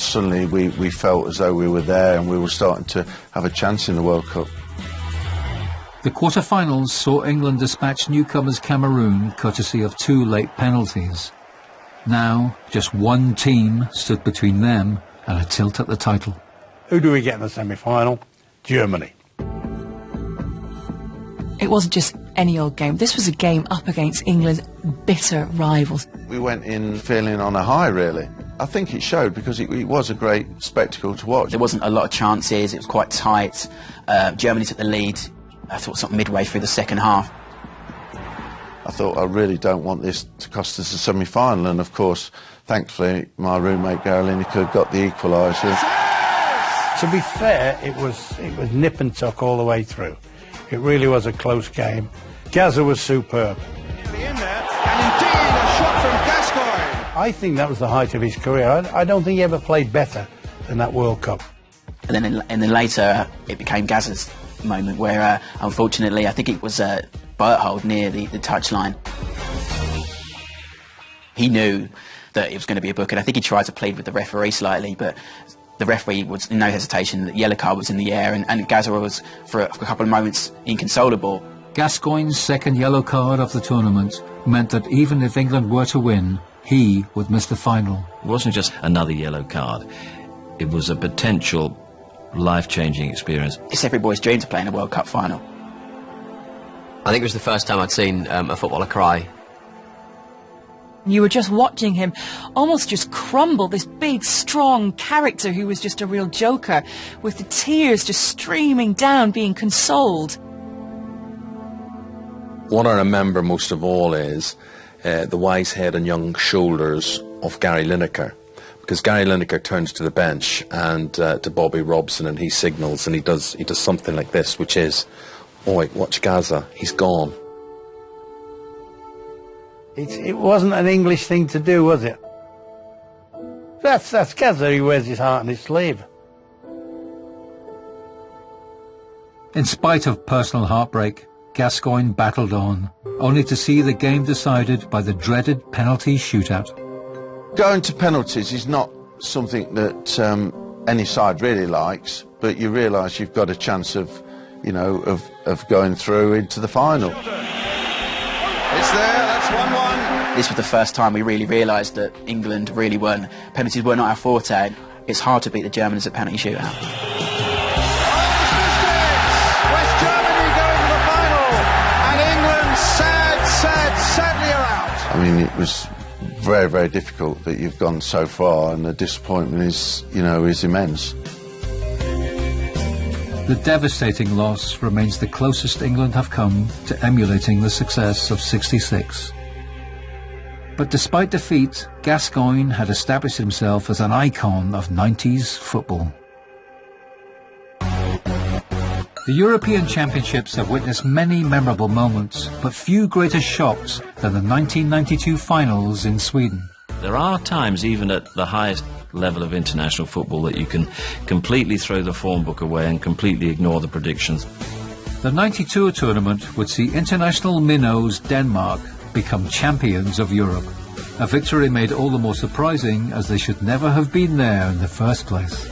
suddenly we felt as though we were there and we were starting to have a chance in the World Cup. The quarter-finals saw England dispatch newcomers Cameroon courtesy of 2 late penalties. Now, just one team stood between them and a tilt at the title. Who do we get in the semi-final? Germany. It wasn't just any old game. This was a game up against England's bitter rivals. We went in feeling on a high, really. I think it showed because it was a great spectacle to watch. There wasn't a lot of chances, it was quite tight. Germany took the lead, I thought, sort of midway through the second half. I thought, I really don't want this to cost us a semi-final, and of course, thankfully, my roommate Gary Lineker got the equaliser. To be fair, it was nip and tuck all the way through. It really was a close game. Gazza was superb. In there, and indeed a shot from Gascoigne. I think that was the height of his career. I don't think he ever played better than that World Cup. And then later, it became Gazza's moment where, unfortunately, I think it was Berthold near the touchline. He knew that it was going to be a booking. I think he tried to plead with the referee slightly, but the referee was in no hesitation. The yellow card was in the air, and Gazza was, for a couple of moments, inconsolable. Gascoigne's second yellow card of the tournament meant that even if England were to win, he would miss the final. It wasn't just another yellow card. It was a potential life-changing experience. It's every boy's dream to play in a World Cup final. I think it was the first time I'd seen a footballer cry. You were just watching him almost just crumble, this big, strong character who was just a real joker, with the tears just streaming down, being consoled. What I remember most of all is the wise head and young shoulders of Gary Lineker, because Gary Lineker turns to the bench and to Bobby Robson, and he signals, and he does something like this, which is, "Oi, watch Gazza, he's gone." It wasn't an English thing to do, was it? That's Gazza. He wears his heart on his sleeve. In spite of personal heartbreak, Gascoigne battled on, only to see the game decided by the dreaded penalty shootout. Going to penalties is not something that any side really likes, but you realise you've got a chance of going through into the final. It's there, that's 1-1. This was the first time we really realised that England really weren't, penalties were not our forte. It's hard to beat the Germans at penalty shootout. West Germany going to the final, and England sadly are out. I mean, it was very, very difficult that you've gone so far, and the disappointment is immense. The devastating loss remains the closest England have come to emulating the success of '66. But despite defeat, Gascoigne had established himself as an icon of 90s football. The European Championships have witnessed many memorable moments, but few greater shocks than the 1992 finals in Sweden. There are times, even at the highest level of international football, that you can completely throw the form book away and completely ignore the predictions. The '92 tournament would see international minnows Denmark become champions of Europe. A victory made all the more surprising as they should never have been there in the first place.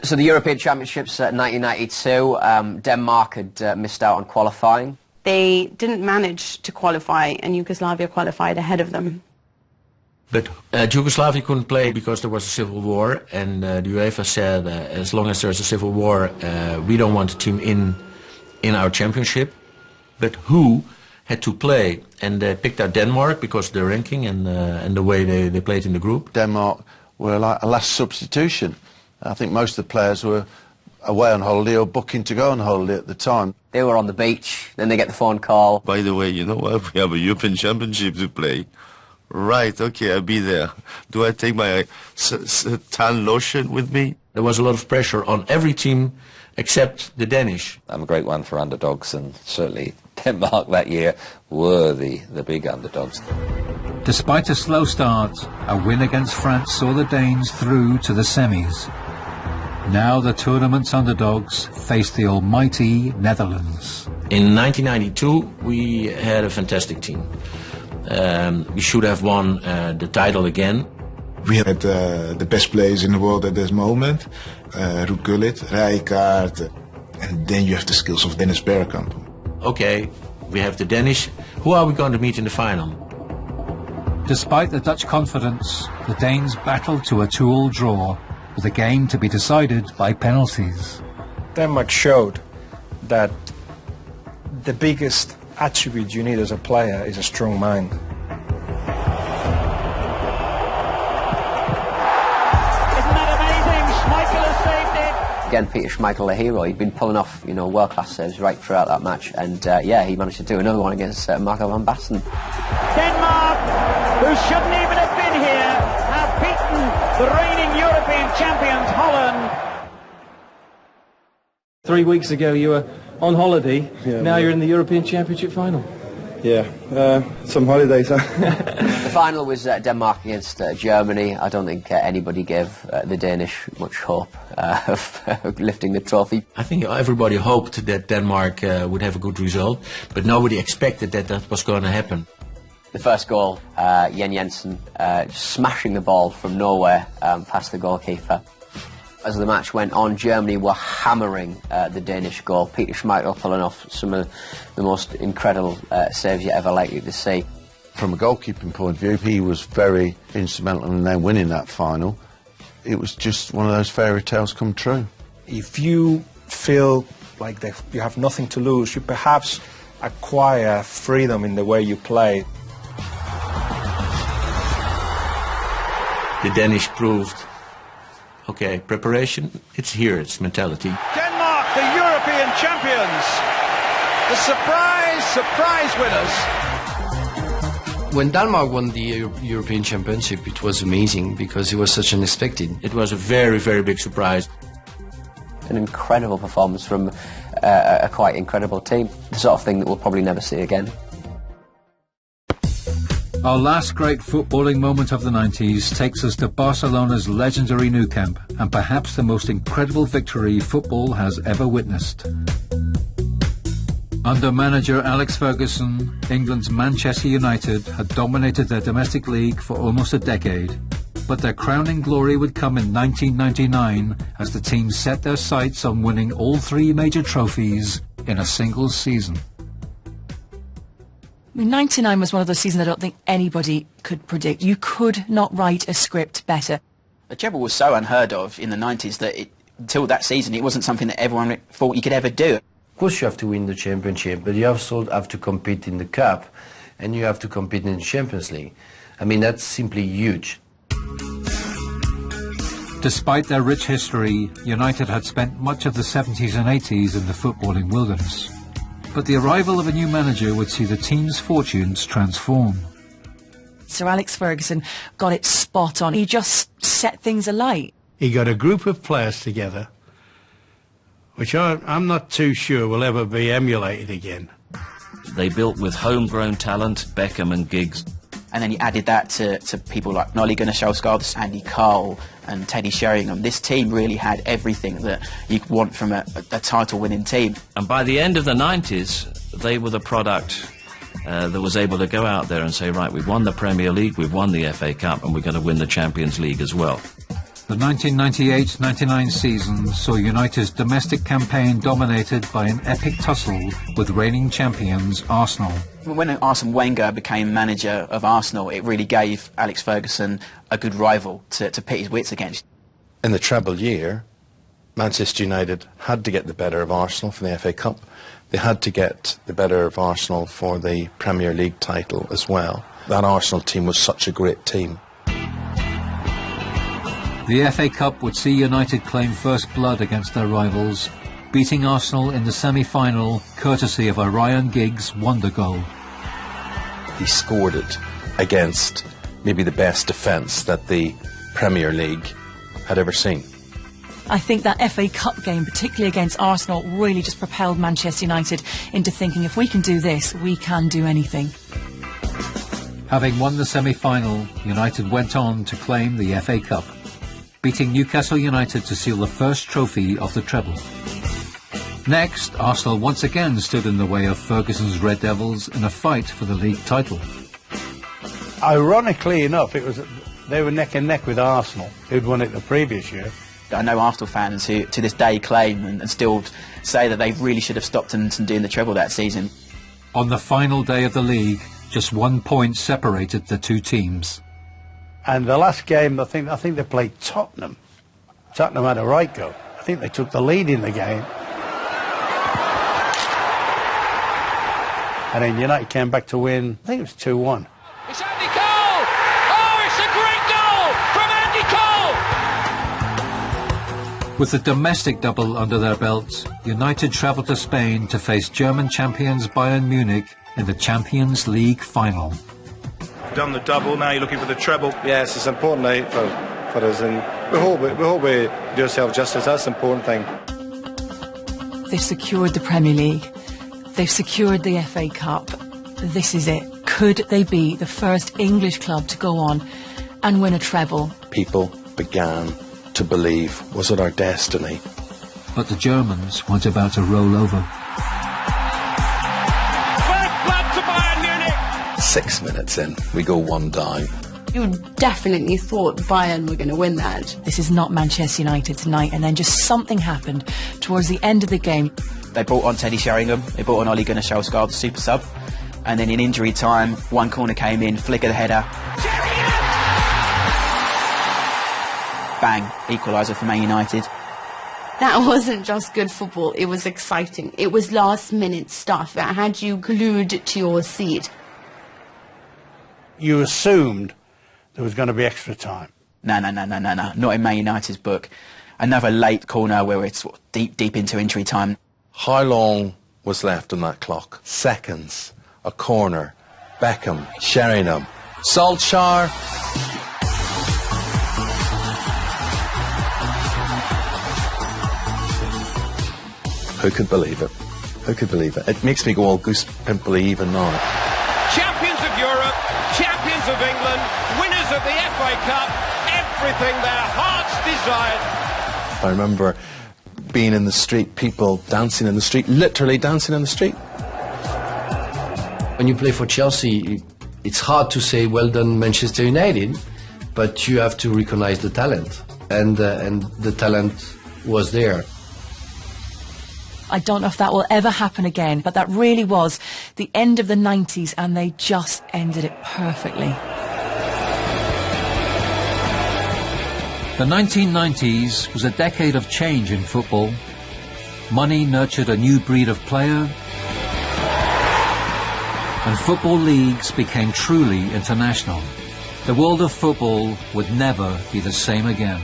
So the European Championships 1992, Denmark had missed out on qualifying. They didn't manage to qualify, and Yugoslavia qualified ahead of them. But Yugoslavia couldn't play because there was a civil war, and the UEFA said as long as there's a civil war, we don't want a team in our championship. But who had to play? And they picked out Denmark because of their ranking and the way they played in the group. Denmark were like a last substitution. I think most of the players were away on holiday or booking to go on holiday at the time. They were on the beach, then they get the phone call. By the way, you know what? We have a European Championship to play. Right, okay, I'll be there. Do I take my tan lotion with me? There was a lot of pressure on every team except the Danish. I'm a great one for underdogs, and certainly Denmark that year were the big underdogs. Despite a slow start, a win against France saw the Danes through to the semis. Now the tournament's underdogs face the almighty Netherlands. In 1992, we had a fantastic team. We should have won the title again. We had the best players in the world at this moment. Ruud Gullit, Rijkaard, and then you have the skills of Dennis Bergkamp. Okay, we have the Danish. Who are we going to meet in the final? Despite the Dutch confidence, the Danes battled to a 2-2 draw, with the game to be decided by penalties. Denmark showed that the biggest attribute you need as a player is a strong mind. Again, Peter Schmeichel, the hero, he'd been pulling off, world-class saves right throughout that match, and he managed to do another one against Marco van Basten. Denmark, who shouldn't even have been here, have beaten the reigning European champions, Holland. 3 weeks ago you were on holiday, now you're in the European Championship final. Yeah, some holidays, huh? The final was Denmark against Germany. I don't think anybody gave the Danish much hope of lifting the trophy. I think everybody hoped that Denmark would have a good result, but nobody expected that was going to happen. The first goal, Jen Jensen smashing the ball from nowhere past the goalkeeper. As the match went on, Germany were hammering the Danish goal. Peter Schmeichel pulling off some of the most incredible saves you're ever likely to see. From a goalkeeping point of view, he was very instrumental in them winning that final. It was just one of those fairy tales come true. If you feel like you have nothing to lose, you perhaps acquire freedom in the way you play. The Danish proved, okay, preparation, it's here, it's mentality. Denmark, the European champions. The surprise winners. When Denmark won the European Championship, it was amazing because it was such unexpected. It was a very, very big surprise. An incredible performance from a quite incredible team. The sort of thing that we'll probably never see again. Our last great footballing moment of the 90s takes us to Barcelona's legendary Nou Camp, and perhaps the most incredible victory football has ever witnessed. Under manager Alex Ferguson, England's Manchester United had dominated their domestic league for almost a decade, but their crowning glory would come in 1999 as the team set their sights on winning all 3 major trophies in a single season. I mean, 99 was one of those seasons I don't think anybody could predict. You could not write a script better. The treble was so unheard of in the 90s that until that season it wasn't something that everyone thought you could ever do. Of course you have to win the championship, but you also have to compete in the Cup and you have to compete in the Champions League. I mean, that's simply huge. Despite their rich history, United had spent much of the 70s and 80s in the footballing wilderness. But the arrival of a new manager would see the team's fortunes transform. Sir Alex Ferguson got it spot on. He just set things alight. He got a group of players together, which I'm not too sure will ever be emulated again. They built with homegrown talent, Beckham and Giggs. And then you added that to people like Nolly Gunnar Solskjaer, Andy Cole and Teddy Sheringham. This team really had everything that you could want from a title-winning team. And by the end of the 90s, they were the product that was able to go out there and say, right, we've won the Premier League, we've won the FA Cup, and we're going to win the Champions League as well. The 1998-99 season saw United's domestic campaign dominated by an epic tussle with reigning champions Arsenal. When Arsene Wenger became manager of Arsenal, it really gave Alex Ferguson a good rival to pit his wits against. In the treble year, Manchester United had to get the better of Arsenal for the FA Cup. They had to get the better of Arsenal for the Premier League title as well. That Arsenal team was such a great team. The FA Cup would see United claim first blood against their rivals, beating Arsenal in the semi-final courtesy of a Ryan Giggs wonder goal. He scored it against maybe the best defence that the Premier League had ever seen. I think that FA Cup game, particularly against Arsenal, really just propelled Manchester United into thinking if we can do this, we can do anything. Having won the semi-final, United went on to claim the FA Cup, beating Newcastle United to seal the first trophy of the treble. Next, Arsenal once again stood in the way of Ferguson's Red Devils in a fight for the league title. Ironically enough, it was They were neck and neck with Arsenal, who'd won it the previous year. I know Arsenal fans who, to this day, claim and still say that they really should have stopped them from doing the treble that season. On the final day of the league, just 1 point separated the two teams. And the last game, I think they played Tottenham. Tottenham had a right go. I think they took the lead in the game. And then United came back to win, I think it was 2-1. It's Andy Cole! Oh, it's a great goal from Andy Cole! With the domestic double under their belts, United travelled to Spain to face German champions Bayern Munich in the Champions League final. Done the double, now you're looking for the treble. Yes, it's an important night for us, and we hope we do ourselves justice. That's the important thing. They've secured the Premier League. They've secured the FA Cup. This is it. Could they be the first English club to go on and win a treble? People began to believe, was it our destiny? But the Germans weren't about to roll over. First blood to Bayern Munich! 6 minutes in, we go one down. You definitely thought Bayern were going to win that. This is not Manchester United tonight, and then just something happened towards the end of the game. They brought on Teddy Sheringham, they brought on Ole Gunnar Solskjaer, the super sub, and then in injury time, one corner came in, flick of the header. Bang, equaliser for Man United. That wasn't just good football, it was exciting. It was last-minute stuff that had you glued to your seat. You assumed there was going to be extra time. No, not in Man United's book. Another late corner where it's sort of deep into injury time. How long was left on that clock? Seconds. A corner. Beckham. Sheringham. Solskjaer. Who could believe it? Who could believe it? It makes me go all goose pimply even now. Champions of Europe, champions of England, winners of the FA Cup, everything their hearts desired. I remember being in the street, people dancing in the street, literally dancing in the street. When you play for Chelsea, it's hard to say, well done, Manchester United, but you have to recognize the talent, and the talent was there. I don't know if that will ever happen again, but that really was the end of the 90s, and they just ended it perfectly. The 1990s was a decade of change in football. Money nurtured a new breed of player, and football leagues became truly international. The world of football would never be the same again.